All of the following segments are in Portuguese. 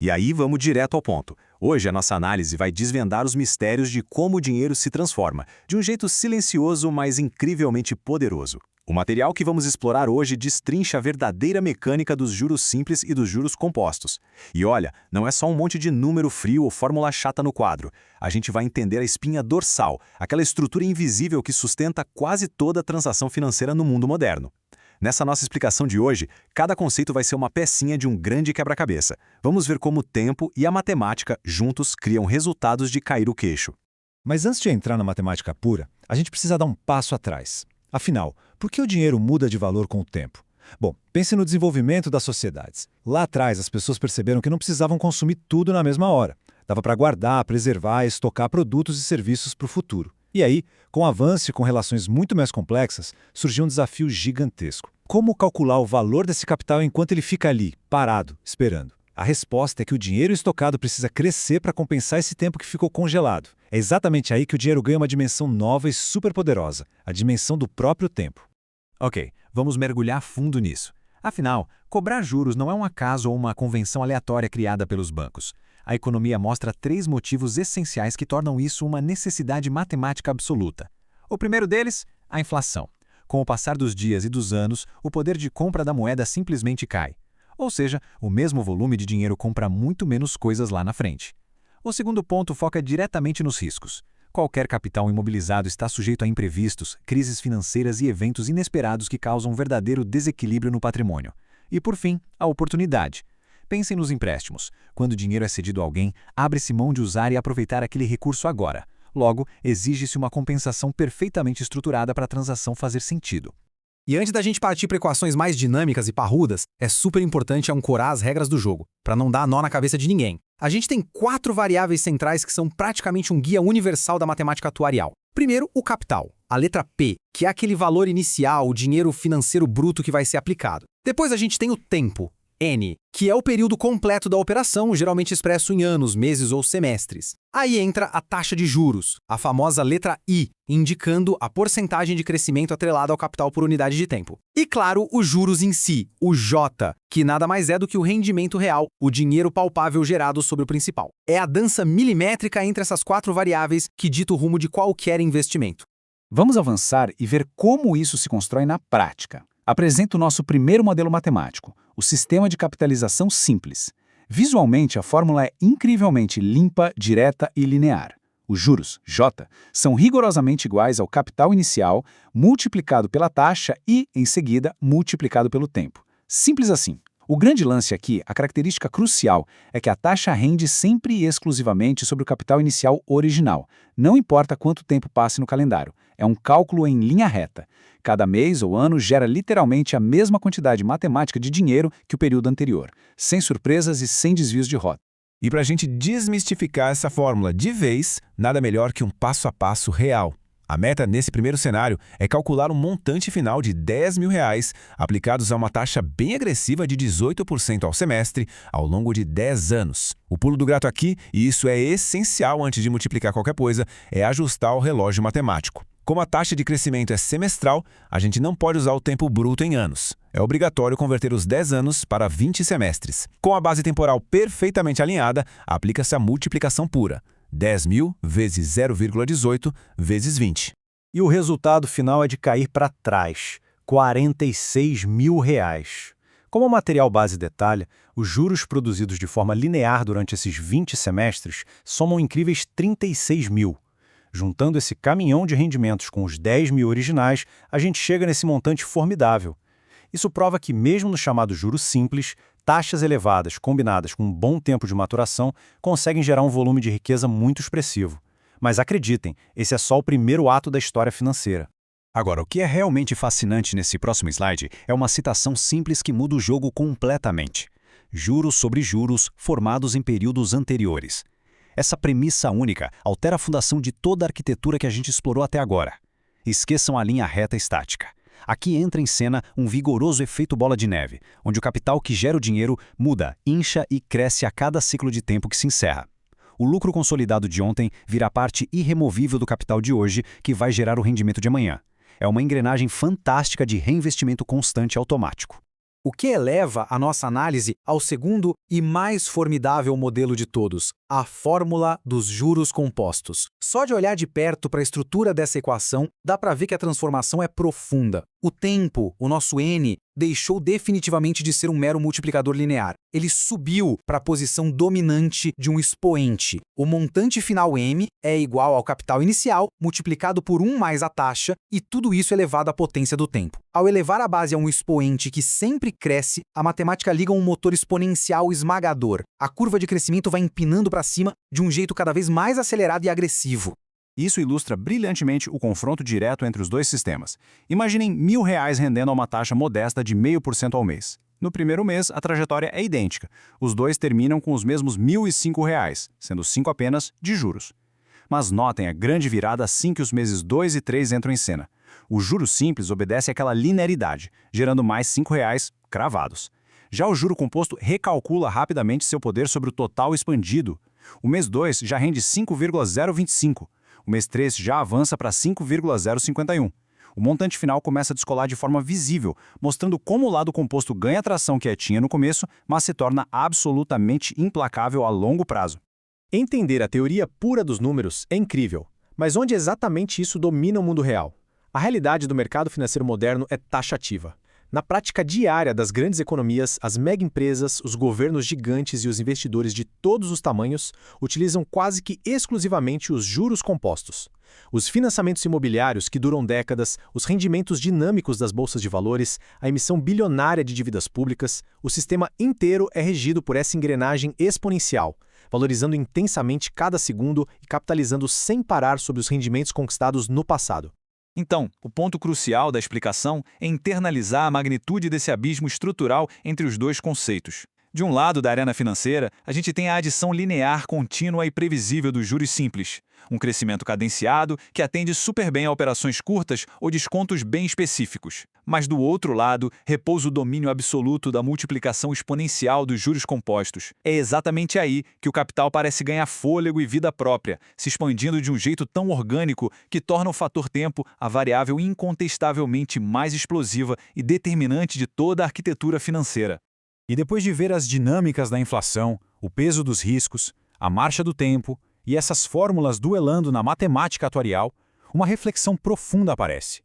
E aí vamos direto ao ponto. Hoje a nossa análise vai desvendar os mistérios de como o dinheiro se transforma, de um jeito silencioso, mas incrivelmente poderoso. O material que vamos explorar hoje destrincha a verdadeira mecânica dos juros simples e dos juros compostos. E olha, não é só um monte de número frio ou fórmula chata no quadro. A gente vai entender a espinha dorsal, aquela estrutura invisível que sustenta quase toda a transação financeira no mundo moderno. Nessa nossa explicação de hoje, cada conceito vai ser uma pecinha de um grande quebra-cabeça. Vamos ver como o tempo e a matemática juntos criam resultados de cair o queixo. Mas antes de entrar na matemática pura, a gente precisa dar um passo atrás. Afinal, por que o dinheiro muda de valor com o tempo? Bom, pense no desenvolvimento das sociedades. Lá atrás, as pessoas perceberam que não precisavam consumir tudo na mesma hora. Dava para guardar, preservar e estocar produtos e serviços para o futuro. E aí, com o avanço e com relações muito mais complexas, surgiu um desafio gigantesco. Como calcular o valor desse capital enquanto ele fica ali, parado, esperando? A resposta é que o dinheiro estocado precisa crescer para compensar esse tempo que ficou congelado. É exatamente aí que o dinheiro ganha uma dimensão nova e superpoderosa, a dimensão do próprio tempo. Ok, vamos mergulhar fundo nisso. Afinal, cobrar juros não é um acaso ou uma convenção aleatória criada pelos bancos. A economia mostra 3 motivos essenciais que tornam isso uma necessidade matemática absoluta. O primeiro deles, a inflação. Com o passar dos dias e dos anos, o poder de compra da moeda simplesmente cai. Ou seja, o mesmo volume de dinheiro compra muito menos coisas lá na frente. O segundo ponto foca diretamente nos riscos. Qualquer capital imobilizado está sujeito a imprevistos, crises financeiras e eventos inesperados que causam um verdadeiro desequilíbrio no patrimônio. E, por fim, a oportunidade. Pensem nos empréstimos. Quando o dinheiro é cedido a alguém, abre-se mão de usar e aproveitar aquele recurso agora. Logo, exige-se uma compensação perfeitamente estruturada para a transação fazer sentido. E antes da gente partir para equações mais dinâmicas e parrudas, é super importante ancorar as regras do jogo, para não dar nó na cabeça de ninguém. A gente tem 4 variáveis centrais que são praticamente um guia universal da matemática atuarial. Primeiro, o capital, a letra P, que é aquele valor inicial, o dinheiro financeiro bruto que vai ser aplicado. Depois a gente tem o tempo, N, que é o período completo da operação, geralmente expresso em anos, meses ou semestres. Aí entra a taxa de juros, a famosa letra I, indicando a porcentagem de crescimento atrelada ao capital por unidade de tempo. E claro, os juros em si, o J, que nada mais é do que o rendimento real, o dinheiro palpável gerado sobre o principal. É a dança milimétrica entre essas 4 variáveis que dita o rumo de qualquer investimento. Vamos avançar e ver como isso se constrói na prática. Apresento o nosso primeiro modelo matemático, o sistema de capitalização simples. Visualmente, a fórmula é incrivelmente limpa, direta e linear. Os juros, J, são rigorosamente iguais ao capital inicial, multiplicado pela taxa e, em seguida, multiplicado pelo tempo. Simples assim. O grande lance aqui, a característica crucial, é que a taxa rende sempre e exclusivamente sobre o capital inicial original. Não importa quanto tempo passe no calendário. É um cálculo em linha reta. Cada mês ou ano gera literalmente a mesma quantidade matemática de dinheiro que o período anterior, sem surpresas e sem desvios de rota. E para a gente desmistificar essa fórmula de vez, nada melhor que um passo a passo real. A meta nesse primeiro cenário é calcular um montante final de R$10 mil, aplicados a uma taxa bem agressiva de 18% ao semestre, ao longo de 10 anos. O pulo do gato aqui, e isso é essencial antes de multiplicar qualquer coisa, é ajustar o relógio matemático. Como a taxa de crescimento é semestral, a gente não pode usar o tempo bruto em anos. É obrigatório converter os 10 anos para 20 semestres. Com a base temporal perfeitamente alinhada, aplica-se a multiplicação pura. 10 mil vezes 0,18 vezes 20. E o resultado final é de cair para trás, R$46 mil. Como o material base detalha, os juros produzidos de forma linear durante esses 20 semestres somam incríveis 36 mil. Juntando esse caminhão de rendimentos com os 10 mil originais, a gente chega nesse montante formidável. Isso prova que, mesmo no chamado juros simples, taxas elevadas combinadas com um bom tempo de maturação conseguem gerar um volume de riqueza muito expressivo. Mas acreditem, esse é só o primeiro ato da história financeira. Agora, o que é realmente fascinante nesse próximo slide é uma citação simples que muda o jogo completamente. Juros sobre juros formados em períodos anteriores. Essa premissa única altera a fundação de toda a arquitetura que a gente explorou até agora. Esqueçam a linha reta estática. Aqui entra em cena um vigoroso efeito bola de neve, onde o capital que gera o dinheiro muda, incha e cresce a cada ciclo de tempo que se encerra. O lucro consolidado de ontem vira parte irremovível do capital de hoje, que vai gerar o rendimento de amanhã. É uma engrenagem fantástica de reinvestimento constante automático. O que eleva a nossa análise ao segundo e mais formidável modelo de todos, a fórmula dos juros compostos. Só de olhar de perto para a estrutura dessa equação, dá para ver que a transformação é profunda. O tempo, o nosso n, deixou definitivamente de ser um mero multiplicador linear. Ele subiu para a posição dominante de um expoente. O montante final m é igual ao capital inicial multiplicado por 1 mais a taxa, e tudo isso elevado à potência do tempo. Ao elevar a base a um expoente que sempre cresce, a matemática liga um motor exponencial esmagador. A curva de crescimento vai empinando para cima de um jeito cada vez mais acelerado e agressivo. Isso ilustra brilhantemente o confronto direto entre os dois sistemas. Imaginem R$ 1.000 rendendo a uma taxa modesta de 0,5% ao mês. No primeiro mês, a trajetória é idêntica. Os dois terminam com os mesmos R$ 1.005, sendo 5 apenas de juros. Mas notem a grande virada assim que os meses 2 e 3 entram em cena. O juro simples obedece àquela linearidade, gerando mais R$ 5 cravados. Já o juro composto recalcula rapidamente seu poder sobre o total expandido. O mês 2 já rende 5,025. O mês 3 já avança para 5,051. O montante final começa a descolar de forma visível, mostrando como o lado composto ganha tração quietinha no começo, mas se torna absolutamente implacável a longo prazo. Entender a teoria pura dos números é incrível, mas onde exatamente isso domina o mundo real? A realidade do mercado financeiro moderno é taxativa. Na prática diária das grandes economias, as mega-empresas, os governos gigantes e os investidores de todos os tamanhos utilizam quase que exclusivamente os juros compostos. Os financiamentos imobiliários que duram décadas, os rendimentos dinâmicos das bolsas de valores, a emissão bilionária de dívidas públicas, o sistema inteiro é regido por essa engrenagem exponencial, valorizando intensamente cada segundo e capitalizando sem parar sobre os rendimentos conquistados no passado. Então, o ponto crucial da explicação é internalizar a magnitude desse abismo estrutural entre os dois conceitos. De um lado da arena financeira, a gente tem a adição linear contínua e previsível dos juros simples, um crescimento cadenciado que atende super bem a operações curtas ou descontos bem específicos. Mas do outro lado, repousa o domínio absoluto da multiplicação exponencial dos juros compostos. É exatamente aí que o capital parece ganhar fôlego e vida própria, se expandindo de um jeito tão orgânico que torna o fator tempo a variável incontestavelmente mais explosiva e determinante de toda a arquitetura financeira. E depois de ver as dinâmicas da inflação, o peso dos riscos, a marcha do tempo e essas fórmulas duelando na matemática atuarial, uma reflexão profunda aparece.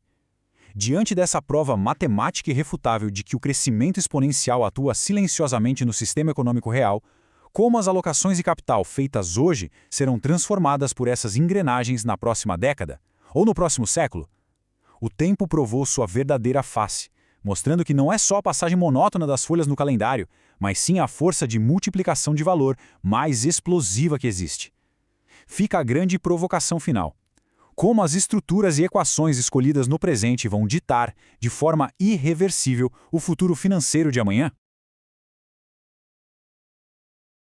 Diante dessa prova matemática irrefutável de que o crescimento exponencial atua silenciosamente no sistema econômico real, como as alocações de capital feitas hoje serão transformadas por essas engrenagens na próxima década, ou no próximo século? O tempo provou sua verdadeira face, mostrando que não é só a passagem monótona das folhas no calendário, mas sim a força de multiplicação de valor mais explosiva que existe. Fica a grande provocação final. Como as estruturas e equações escolhidas no presente vão ditar, de forma irreversível, o futuro financeiro de amanhã?